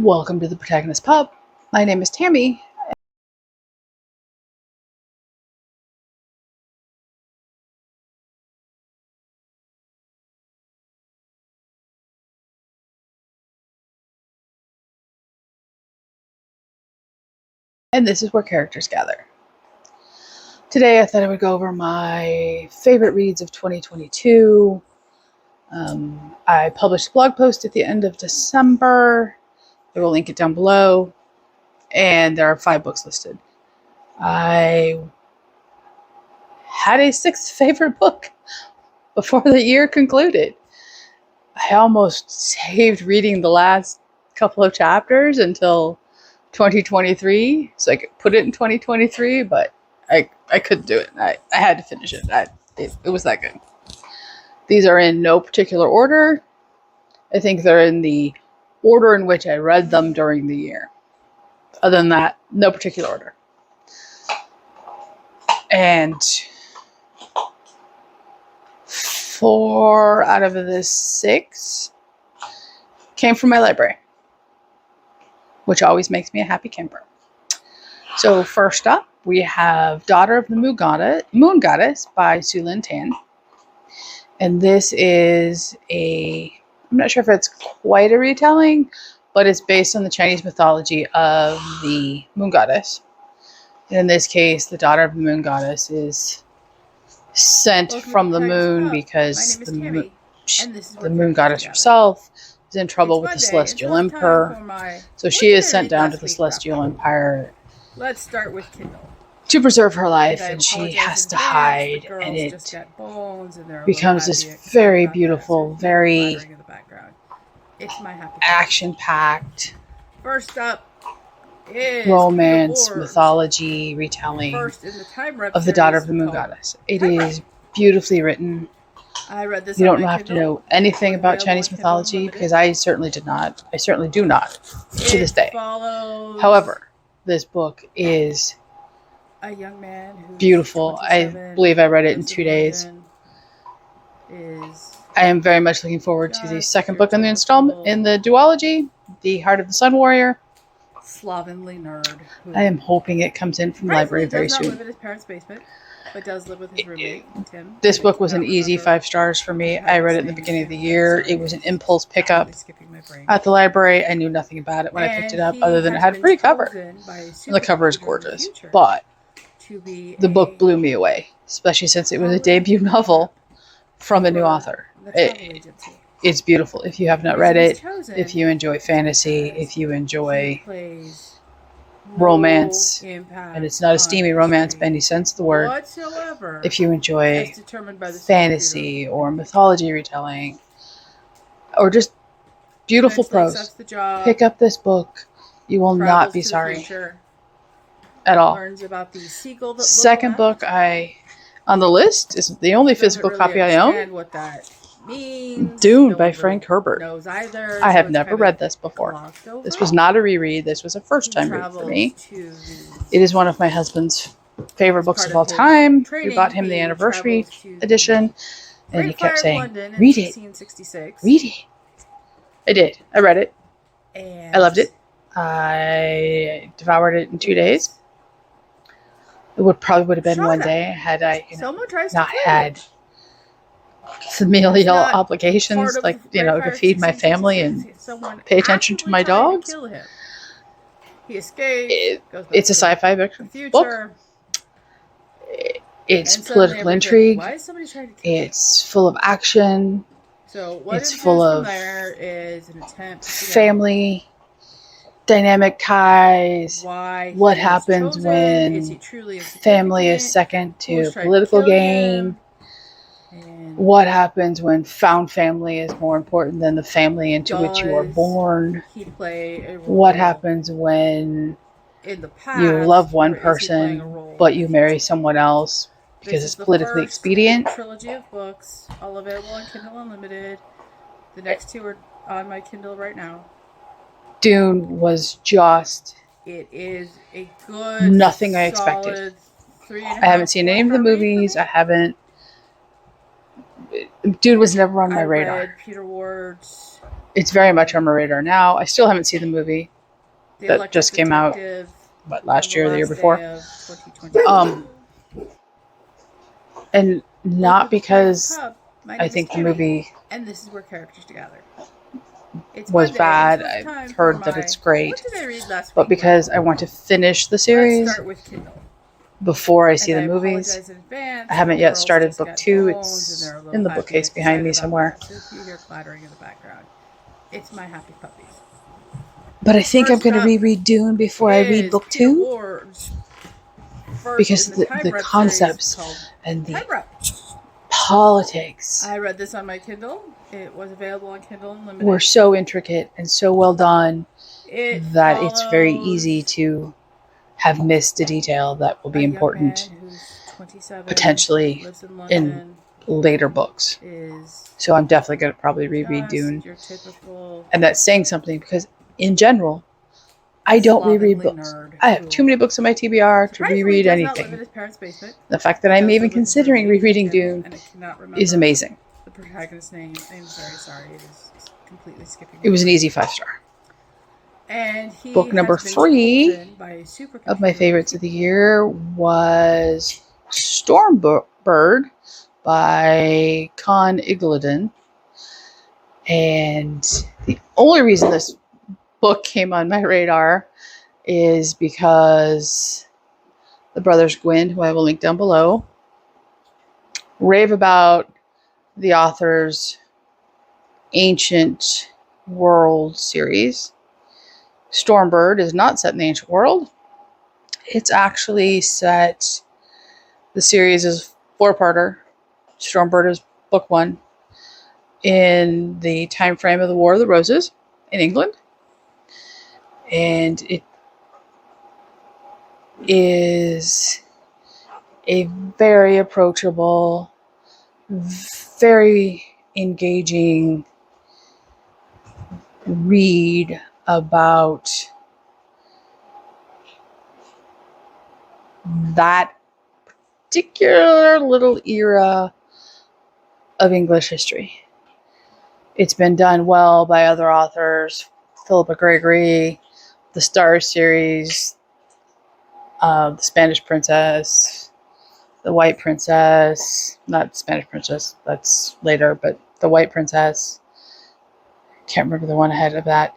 Welcome to the Protagonist Pub. My name is Tammy. And this is where characters gather. Today I thought I would go over my favorite reads of 2022. I published a blog post at the end of December. I will link it down below. And there are 5 books listed. I had a 6th favorite book before the year concluded. I almost saved reading the last couple of chapters until 2023, so I could put it in 2023, but I couldn't do it. I had to finish it. It was that good. These are in no particular order. I think they're in the order in which I read them during the year. Other than that, no particular order. And 4 out of the 6 came from my library, which always makes me a happy camper. So first up, we have Daughter of the Moon Goddess by Sue Lin Tan. And this is I'm not sure if it's quite a retelling, but it's based on the Chinese mythology of the Moon Goddess. And in this case, the Daughter of the Moon Goddess is sent from the moon because the Moon Goddess herself is in trouble with the Celestial Emperor. So she is sent down to the Celestial Empire. Let's start with Kindle. To preserve her life, and she has to hide, and it becomes this very beautiful, very action-packed, first up is romance, mythology, retelling of the Daughter of the Moon Goddess. It is beautifully written. I read this. You don't have to know anything about Chinese mythology, because I certainly did not. I certainly do not to this day. However, this book is a young man who's beautiful. I believe I read it in 2 days. I am very much looking forward to the second book in the installment in the duology, The Heart of the Sun Warrior. Slovenly nerd. I am hoping it comes in from the library very soon. Does not live in his parents' basement, but does live with his roommate, Tim. This book was an easy 5 stars for me. I read it in the beginning of the year. It was an impulse pickup at the library. I knew nothing about it when I picked it up, other than it had a pretty cover. And the cover is gorgeous. But the book blew me away, especially since it was a debut novel from a new author. It's beautiful. If you have not read it, if you enjoy fantasy, if you enjoy romance, and it's not a steamy romance by any sense of the word, if you enjoy fantasy or mythology retelling, or just beautiful prose, pick up this book. You will not be sorry at all. Second book on the list is the only physical copy I own. Dune by Frank Herbert. I have never read this before. This was not a reread. This was a first-time read for me. It is one of my husband's favorite books of all time. We bought him the anniversary edition, and he kept saying, "Read it. Read it." I did. I read it. I loved it. I devoured it in 2 days. It probably would have been one day had I not had familial obligations, to feed my family and pay attention to my dogs. It's a sci-fi book. It's political intrigue. It's full of action. It's full of family dynamic ties. What happens when family is second to political gain? What happens when found family is more important than the family into which you are born? What happens when you love one person but you marry someone else because it's politically expedient? Trilogy of books, all available on Kindle Unlimited. The next 2 are on my Kindle right now. Dune was just nothing I expected. I haven't seen any of the movies. I haven't Dune was never on my radar. read Peter Ward's. It's very much on my radar now. I still haven't seen the movie that just came out, last year or the year before. And not because I think the movie and this is where characters together. Was bad. I've heard that it's great, but because I want to finish the series before I see the movies. I haven't yet started book 2. It's in the bookcase behind me somewhere. So if you hear clattering in the background, it's my happy puppies. But I think I'm going to reread Dune before I read book 2, because the concepts and the politics. I read this on my Kindle. It was available on Kindle Unlimited. Were so intricate and so well done that it's very easy to have missed a detail that will be important potentially in later books. So I'm definitely going to probably reread Dune. And that's saying something, because in general, I don't reread books. I have too many books on my TBR to reread anything. The fact that I'm even considering rereading Dune is amazing. The protagonist's name. I'm very sorry. It is completely skipping. It was an easy 5-star. And book number 3 of my favorites of the year was Stormbird by Con Igledon. And the only reason this book came on my radar is because the brothers Gwyn, who I will link down below, rave about the author's Ancient World series. Stormbird is not set in the ancient world. It's actually set, the series is 4-parter. Stormbird is book 1 in the time frame of the War of the Roses in England. And it is a very approachable, very engaging read about that particular little era of English history. It's been done well by other authors. Philippa Gregory, the Star series, the Spanish Princess, the White Princess, not Spanish Princess, that's later, but the White Princess. Can't remember the one ahead of that.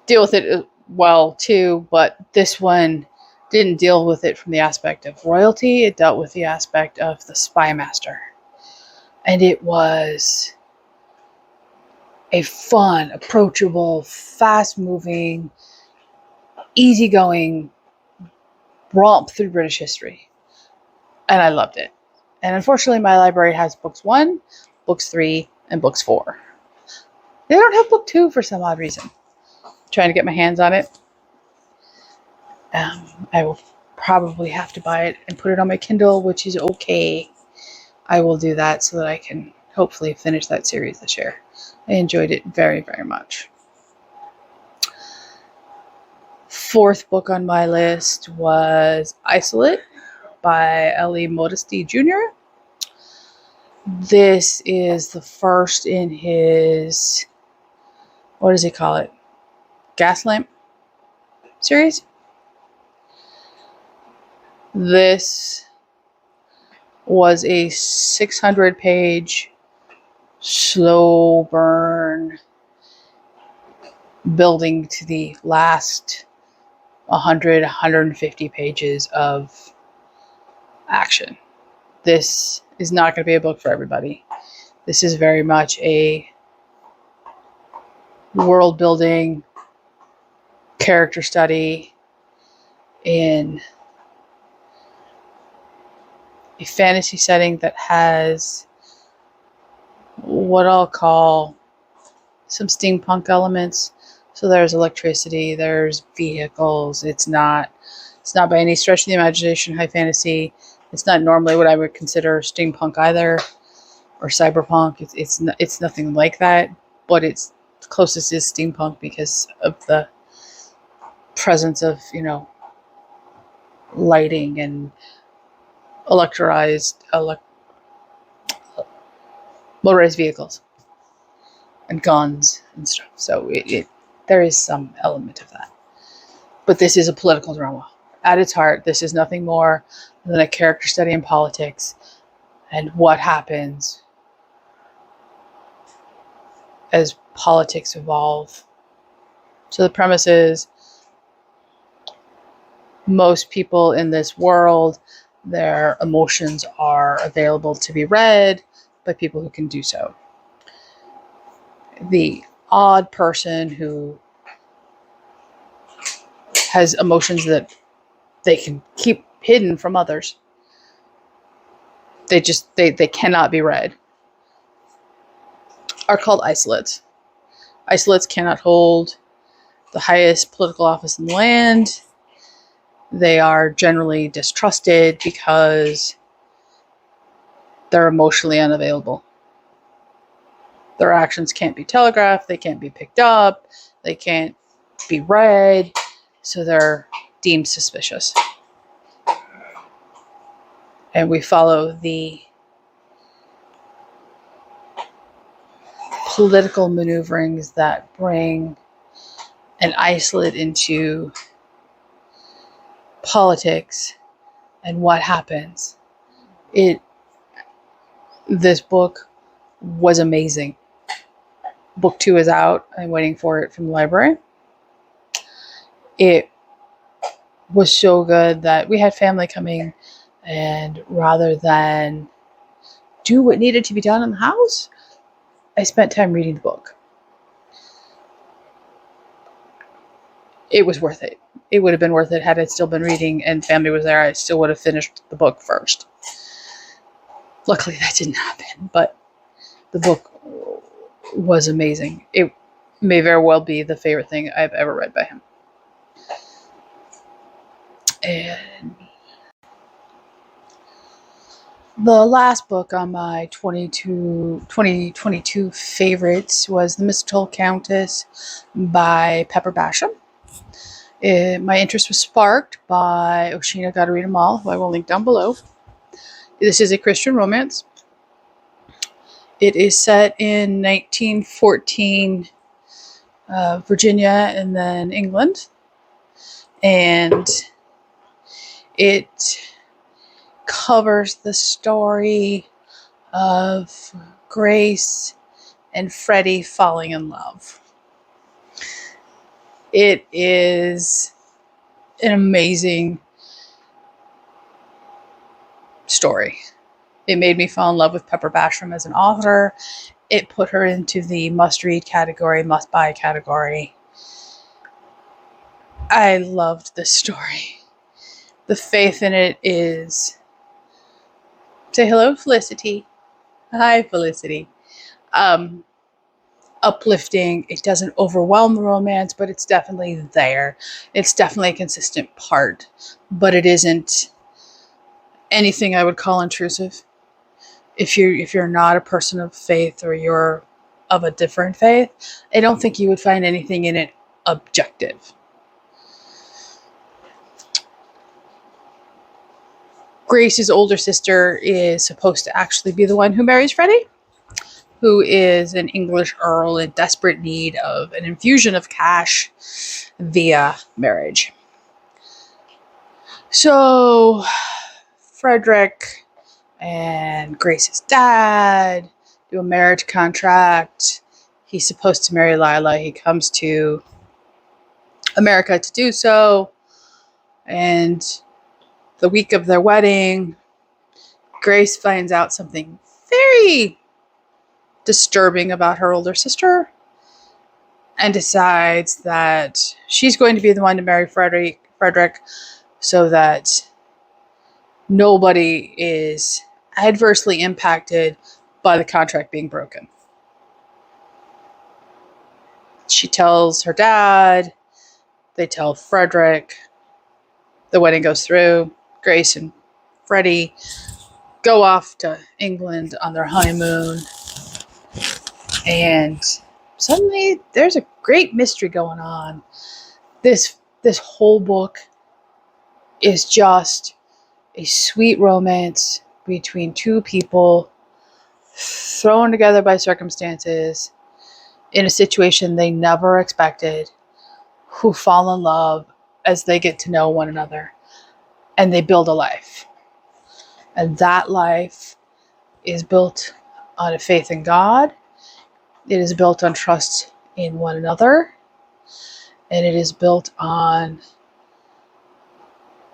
Deal with it well too, but this one didn't deal with it from the aspect of royalty. It dealt with the aspect of the spy master. And it was a fun, approachable, fast-moving, easygoing romp through British history. And I loved it. And unfortunately, my library has books 1, books 3, and books 4. They don't have book 2 for some odd reason. I'm trying to get my hands on it. I will probably have to buy it and put it on my Kindle, which is okay. I will do that so that I can hopefully finish that series this year. I enjoyed it very, very much. 4th book on my list was Isolate by L.E. Modesty Jr. This is the first in his, what does he call it? Gaslamp series. This was a 600-page slow burn building to the last 150 pages of action. This is not going to be a book for everybody. This is very much a world building, character study in a fantasy setting that has what I'll call some steampunk elements. So there's electricity, there's vehicles. It's not by any stretch of the imagination high fantasy. It's not normally what I would consider steampunk either, or cyberpunk. It's nothing like that, but it's the closest is steampunk because of the presence of, lighting and motorized vehicles and guns and stuff. So there is some element of that. But this is a political drama. At its heart, this is nothing more than a character study in politics and what happens as politics evolve. So the premise is most people in this world, their emotions are available to be read by people who can do so. The odd person who has emotions that they can keep hidden from others, they cannot be read, are called isolates. Isolates cannot hold the highest political office in the land. They are generally distrusted because they're emotionally unavailable. Their actions can't be telegraphed, they can't be picked up, they can't be read, so they're deemed suspicious. And we follow the political maneuverings that bring an isolate into politics and what happens. This book was amazing. Book 2 is out. I'm waiting for it from the library. It was so good that we had family coming, and rather than do what needed to be done in the house, I spent time reading the book. It was worth it. It would have been worth it had I still been reading and family was there. I still would have finished the book first. Luckily, that didn't happen, but the book was amazing. It may very well be the favorite thing I've ever read by him. And the last book on my 2022 favorites was The Mistletoe Countess by Pepper Basham. My interest was sparked by Oshina Gadarita Mall, who I will link down below. This is a Christian romance. It is set in 1914 Virginia and then England. And it covers the story of Grace and Freddie falling in love. It is an amazing story. It made me fall in love with Pepper Basham as an author. It put her into the must-read category, must-buy category. I loved this story. The faith in it is... Say hello, Felicity. Hi, Felicity. Uplifting. It doesn't overwhelm the romance, but it's definitely there. It's definitely a consistent part, but it isn't anything I would call intrusive. If you're not a person of faith or you're of a different faith, I don't think you would find anything in it objective. Grace's older sister is supposed to actually be the one who marries Freddie, who is an English earl in desperate need of an infusion of cash via marriage. So Frederick and Grace's dad do a marriage contract. He's supposed to marry Lila. He comes to America to do so. And the week of their wedding, Grace finds out something very disturbing about her older sister and decides that she's going to be the one to marry Frederick so that nobody is adversely impacted by the contract being broken. She tells her dad, they tell Frederick, the wedding goes through. Grace and Freddie go off to England on their honeymoon, and suddenly there's a great mystery going on. This whole book is just a sweet romance between two people thrown together by circumstances in a situation they never expected, who fall in love as they get to know one another, and they build a life. And that life is built on a faith in God. It is built on trust in one another. And it is built on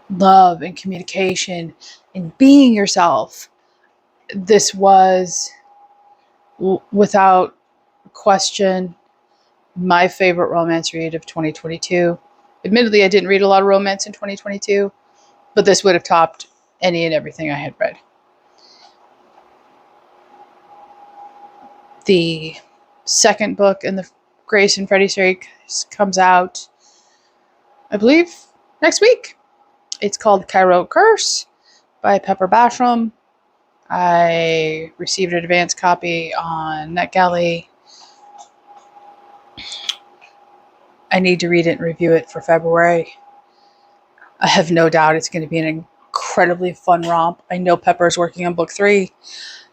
love and communication and being yourself. This was, without question, my favorite romance read of 2022. Admittedly, I didn't read a lot of romance in 2022, but this would have topped any and everything I had read. The second book in the Grace and Freddie series comes out, I believe, next week. It's called Cairo Curse by Pepper Basham. I received an advance copy on NetGalley. I need to read it and review it for February. I have no doubt it's going to be an incredibly fun romp. I know Pepper is working on book 3.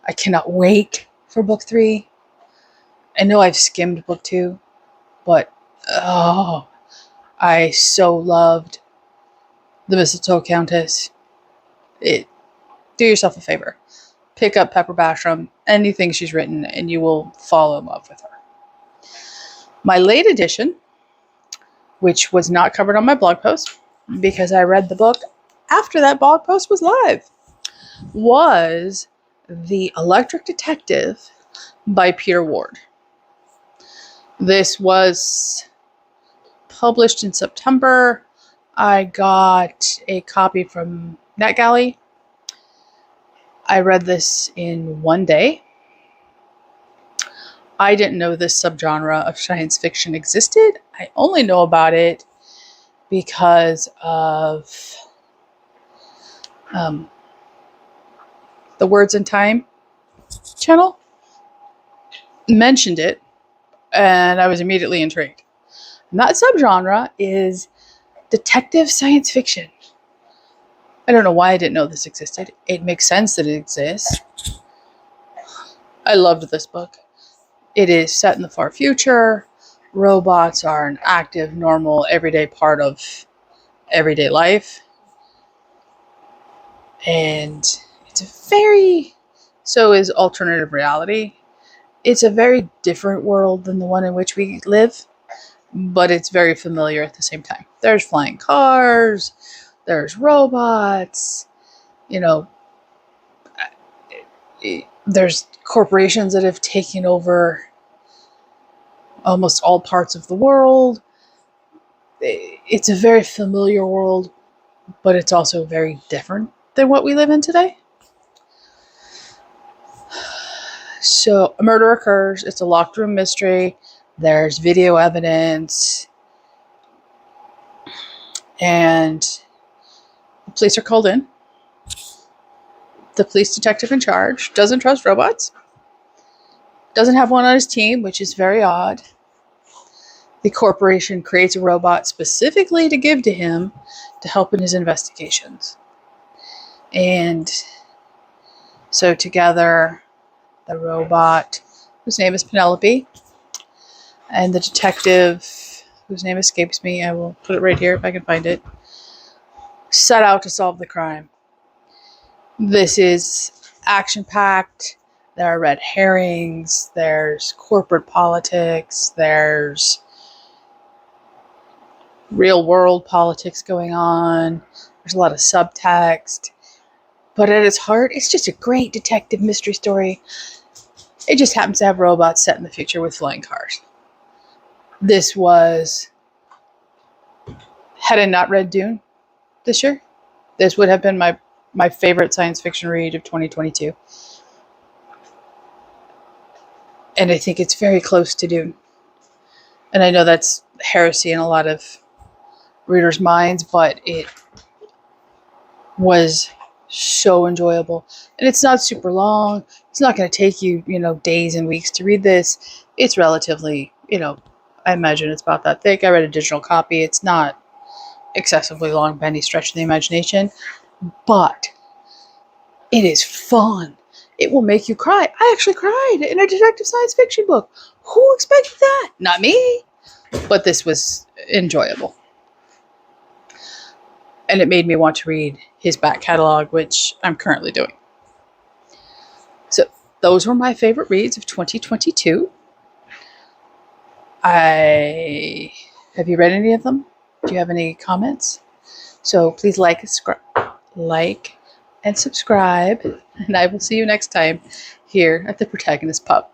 I cannot wait for book 3. I know I've skimmed book 2, but I so loved The Mistletoe Countess. Do yourself a favor. Pick up Pepper Basham, anything she's written, and you will fall in love with her. My late edition, which was not covered on my blog post, because I read the book after that blog post was live, was The Electric Detective by Peter Ward. This was published in September. I got a copy from NetGalley. I read this in one day. I didn't know this subgenre of science fiction existed. I only know about it because of the Words in Time channel mentioned it, and I was immediately intrigued. And that subgenre is detective science fiction. I don't know why I didn't know this existed. It makes sense that it exists. I loved this book. It is set in the far future. Robots are an active, normal, everyday part of everyday life. And so is alternative reality. It's a very different world than the one in which we live, but it's very familiar at the same time. There's flying cars, there's robots, there's corporations that have taken over almost all parts of the world. It's a very familiar world, but it's also very different than what we live in today. So a murder occurs. It's a locked room mystery. There's video evidence. And the police are called in. The police detective in charge doesn't trust robots. Doesn't have one on his team, which is very odd. The corporation creates a robot specifically to give to him to help in his investigations. And so together, the robot, whose name is Penelope, and the detective, whose name escapes me, I will put it right here if I can find it, set out to solve the crime. This is action-packed. There are red herrings. There's corporate politics. There's real-world politics going on. There's a lot of subtext. But at its heart, it's just a great detective mystery story. It just happens to have robots set in the future with flying cars. This was... Had I not read Dune this year, this would have been my favorite science fiction read of 2022. And I think it's very close to Dune. And I know that's heresy in a lot of readers' minds, but it was so enjoyable. And it's not super long. It's not going to take you, days and weeks to read this. It's relatively, I imagine it's about that thick. I read a digital copy. It's not excessively long by any stretch of the imagination, but it is fun. It will make you cry. I actually cried in a detective science fiction book. Who expected that? Not me. But this was enjoyable. And it made me want to read his back catalog, which I'm currently doing. So those were my favorite reads of 2022. Have you read any of them? Do you have any comments? So please like and subscribe, and I will see you next time here at the Protagonist Pub.